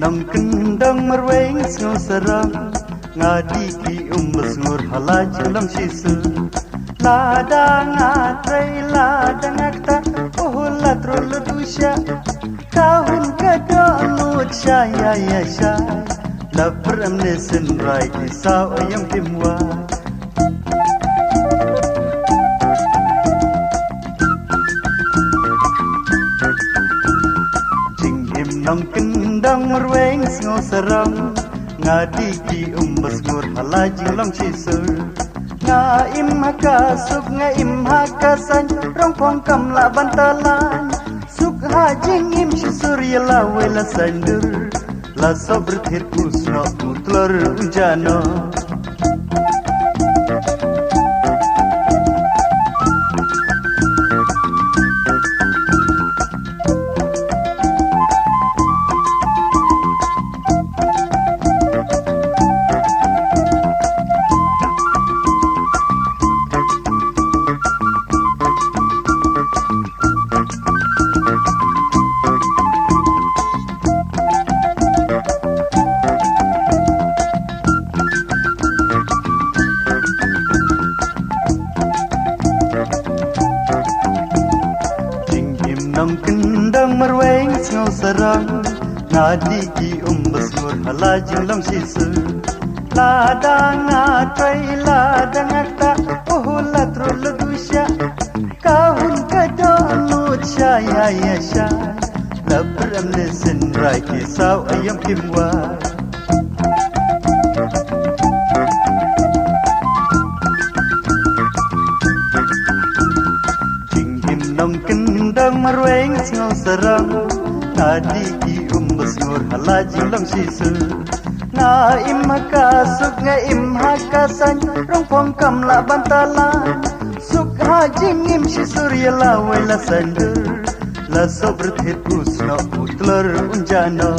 nang kendang merweng snow serang ngadi ki mesngur halaj lam sisu ladang atrai ladang akta la trol dusya tahun kada lut syaya ya syai la peramne senrai kisau yang timwa nang kendang merweng snow serang ngadi ki mesngur halaj lam sisu ngaim haka suk ngaim haka san rompong kam la bantalan suk hajing im surya la wela sandur la sabr thir usno mutlor unjano nang kendang merweng snow serang ngadi ki mesngur halaj lam sisu ladang atrai ladang akta la trol dusya kahun kada lut syaya ya syai la peramne senrai kisau ayam kimwa nang kendang merweng snow serang ngadi ki mesngur halaj lam sisu ngaim haka suk ngaim haka san rompong kam la bantalan suk hajing im surya la wela sandur la sabr thir usno utlor unjana